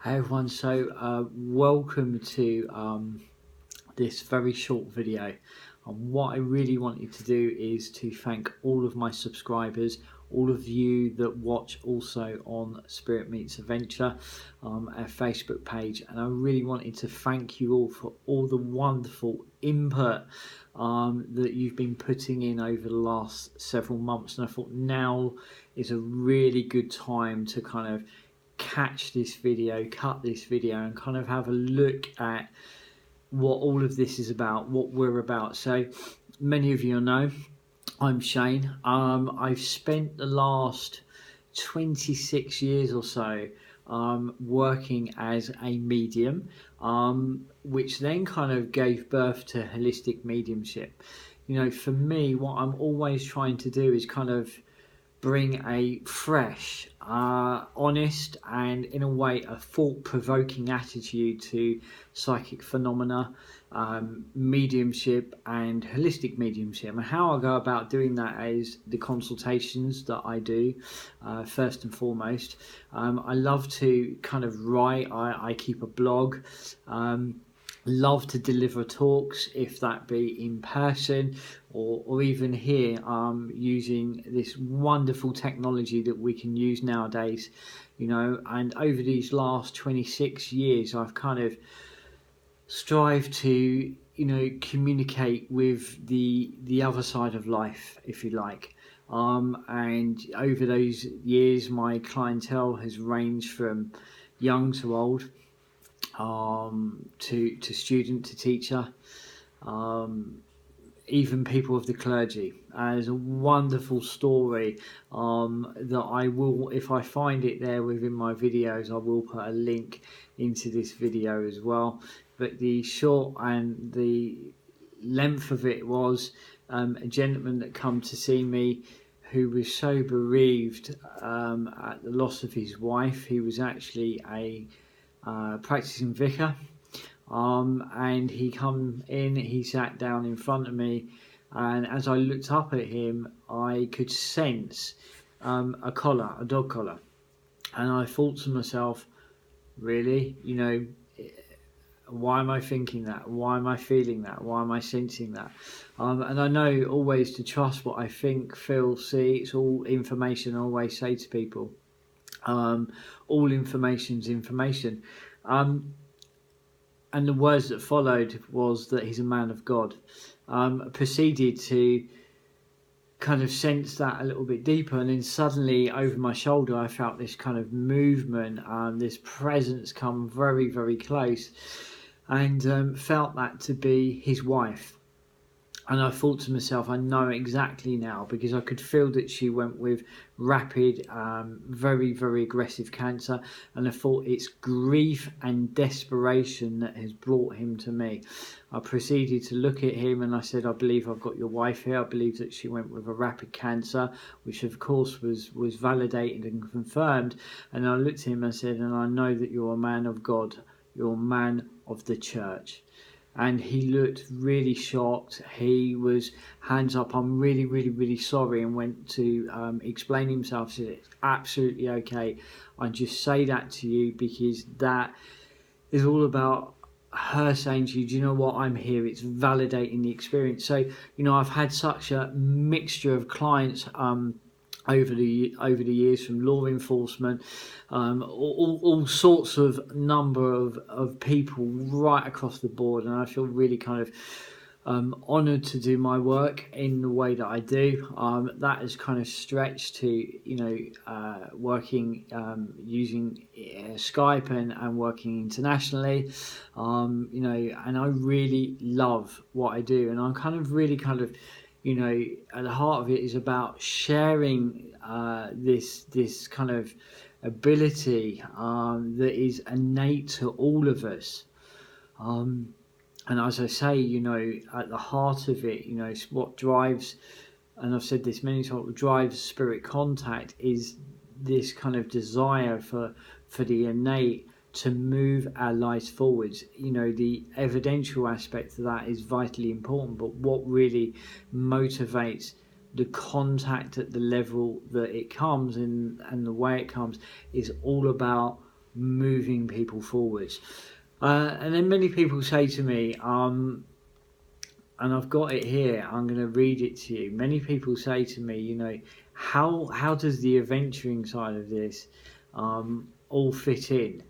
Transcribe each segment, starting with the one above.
Hey everyone, welcome to this very short video. What I really wanted to do is to thank all of my subscribers, all of you that watch also on Spirit Meets Adventure, our Facebook page, and I really wanted to thank you all for all the wonderful input that you've been putting in over the last several months, and I thought now is a really good time to kind of catch this video, cut this video, and kind of have a look at what all of this is about, what we're about. So many of you know I'm Shane. I've spent the last 26 years or so working as a medium, which then kind of gave birth to holistic mediumship. You know, for me, what I'm always trying to do is kind of bring a fresh, honest, and in a way a thought-provoking attitude to psychic phenomena, mediumship and holistic mediumship. And how I go about doing that is the consultations that I do, first and foremost. I love to kind of write. I keep a blog. Love to deliver talks, if that be in person or even here, using this wonderful technology that we can use nowadays, you know. And over these last 26 years I've kind of strived to, you know, communicate with the other side of life, if you like. And over those years my clientele has ranged from young to old, to student to teacher, even people of the clergy. There's a wonderful story that I will, if I find it there within my videos, I will put a link into this video as well. But the short and the length of it was a gentleman that come to see me who was so bereaved at the loss of his wife. He was actually a practicing vicar, and he come in, he sat down in front of me, and as I looked up at him I could sense a collar, a dog collar, and I thought to myself, really, you know, why am I thinking that? Why am I feeling that? Why am I sensing that? And I know always to trust what I think, feel, see. It's all information. I always say to people, all information's information. And the words that followed was that he's a man of God. Proceeded to kind of sense that a little bit deeper, and then suddenly over my shoulder I felt this kind of movement, this presence come very, very close, and felt that to be his wife. And I thought to myself, I know exactly now, because I could feel that she went with rapid, very, very aggressive cancer. And I thought it's grief and desperation that has brought him to me. I proceeded to look at him and I said, I believe I've got your wife here. I believe that she went with a rapid cancer, which of course was validated and confirmed. And I looked at him and I said, and I know that you're a man of God. You're a man of the church. And he looked really shocked. He was hands up, I'm really, really, really sorry, and went to explain himself. Said, it's absolutely okay. I just say that to you because that is all about her saying to you, do you know what, I'm here. It's validating the experience. So, you know, I've had such a mixture of clients over the years, from law enforcement, all sorts of number of people right across the board, and I feel really kind of honoured to do my work in the way that I do. That has kind of stretched to, you know, working using Skype and working internationally, you know, and I really love what I do, and I'm kind of really kind of, you know, at the heart of it is about sharing this kind of ability that is innate to all of us. And as I say, you know, at the heart of it, you know, it's what drives, and I've said this many times, what drives spirit contact is this kind of desire for the innate to move our lives forwards. You know, the evidential aspect of that is vitally important, but what really motivates the contact at the level that it comes and the way it comes is all about moving people forwards. And then many people say to me, and I've got it here, I'm going to read it to you. Many people say to me, you know, how does the adventuring side of this all fit in?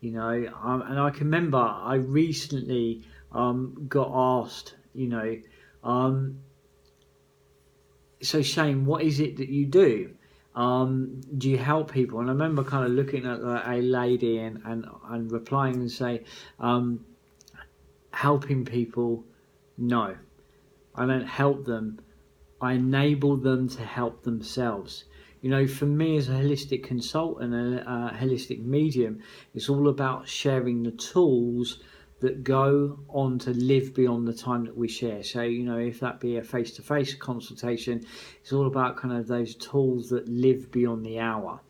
You know, and I can remember I recently got asked, you know, so Shane, what is it that you do? Do you help people? And I remember kind of looking at a lady and replying and say, helping people, no, I don't help them. I enable them to help themselves. You know, for me as a holistic consultant and a holistic medium, it's all about sharing the tools that go on to live beyond the time that we share. So, you know, if that be a face-to-face consultation, it's all about kind of those tools that live beyond the hour.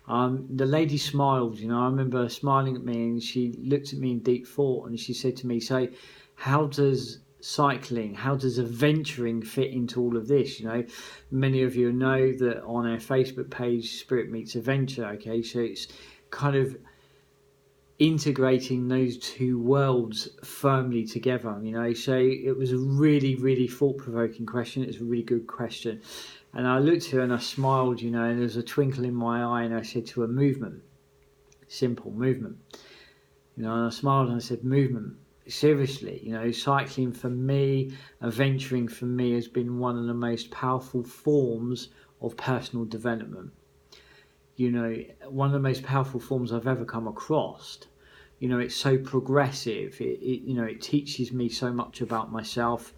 The lady smiled, you know, I remember smiling at me, and she looked at me in deep thought, and she said to me, so how does cycling, how does adventuring fit into all of this? You know, many of you know that on our Facebook page, Spirit Meets Adventure, okay, so it's kind of integrating those two worlds firmly together, you know. So it was a really, really thought-provoking question. It was a really good question. And I looked at her and I smiled, you know, and there was a twinkle in my eye, and I said to her, movement. Simple, movement. You know, and I smiled and I said, movement. Seriously, you know, cycling for me, adventuring for me has been one of the most powerful forms of personal development. You know, one of the most powerful forms I've ever come across. You know, it's so progressive. You know, it teaches me so much about myself,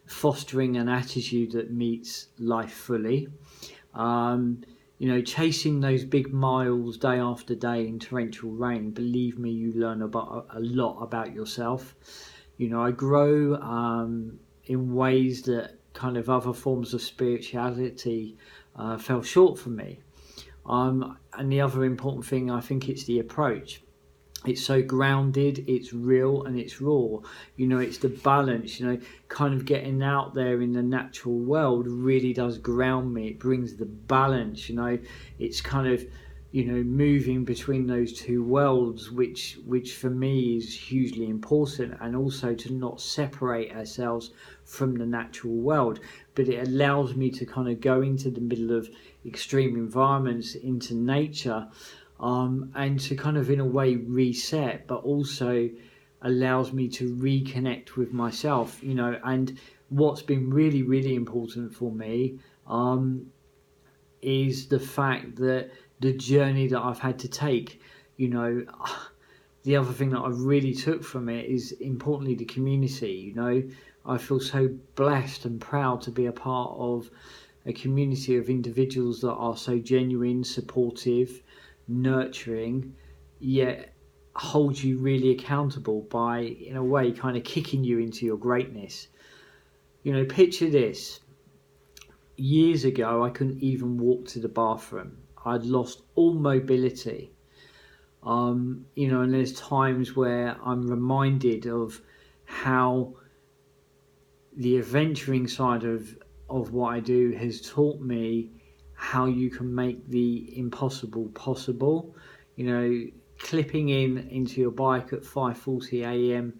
fostering an attitude that meets life fully. You know, chasing those big miles day after day in torrential rain, believe me, you learn about a lot about yourself. You know, I grow in ways that kind of other forms of spirituality fell short for me. And the other important thing, I think it's the approach. It's so grounded, it's real, and it's raw. You know, it's the balance, you know, kind of getting out there in the natural world really does ground me. It brings the balance, you know, it's kind of, you know, moving between those two worlds, which for me is hugely important, and also to not separate ourselves from the natural world. But it allows me to kind of go into the middle of extreme environments, into nature, and to kind of in a way reset, but also allows me to reconnect with myself, you know. And what's been really, really important for me is the fact that the journey that I've had to take, you know, the other thing that I really took from it is importantly the community. You know, I feel so blessed and proud to be a part of a community of individuals that are so genuine, supportive, nurturing, yet hold you really accountable by, in a way, kind of kicking you into your greatness. You know, picture this. Years ago, I couldn't even walk to the bathroom. I'd lost all mobility. You know, and there's times where I'm reminded of how the adventuring side of what I do has taught me how you can make the impossible possible. You know, clipping into your bike at 5:40 a.m.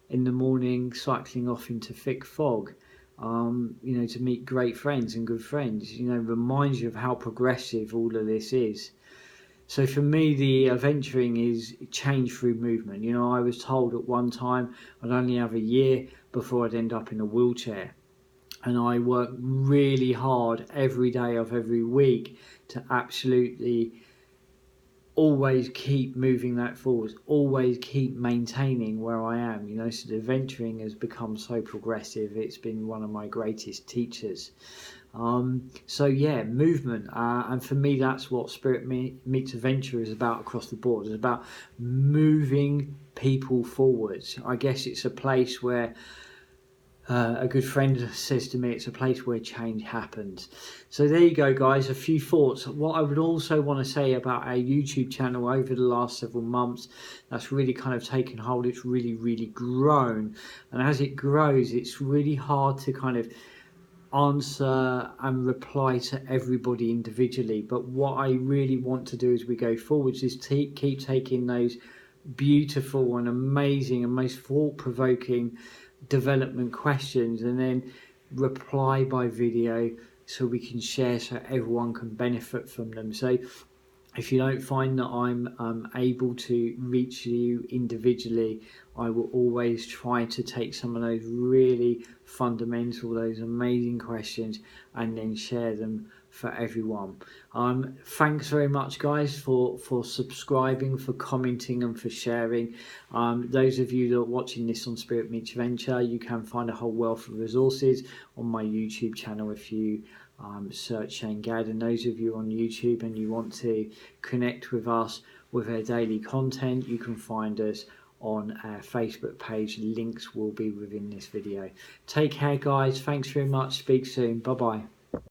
in the morning, cycling off into thick fog, you know, to meet great friends and good friends, you know, reminds you of how progressive all of this is. So for me, the adventuring is change through movement. You know, I was told at one time I'd only have a year before I'd end up in a wheelchair. And I work really hard every day of every week to absolutely always keep moving that forward, always keep maintaining where I am. You know, so the adventuring has become so progressive. It's been one of my greatest teachers. So yeah, movement, and for me that's what Spirit Meets Adventure is about across the board. It's about moving people forwards. I guess it's a place where a good friend says to me, it's a place where change happens. So there you go, guys, a few thoughts. What I would also want to say about our YouTube channel over the last several months, that's really kind of taken hold. It's really, really grown. And as it grows, it's really hard to kind of answer and reply to everybody individually, but what I really want to do as we go forwards is keep taking those beautiful and amazing and most thought-provoking development questions and then reply by video so we can share, so everyone can benefit from them. So if you don't find that I'm able to reach you individually, I will always try to take some of those really fundamental, those amazing questions, and then share them for everyone. Thanks very much, guys, for subscribing, for commenting, and for sharing. Those of you that are watching this on Spirit Meets Venture, you can find a whole wealth of resources on my YouTube channel if you search Shane Gadd. And those of you on YouTube and you want to connect with us with our daily content, you can find us on our Facebook page. Links will be within this video. Take care, guys. Thanks very much. Speak soon. Bye bye.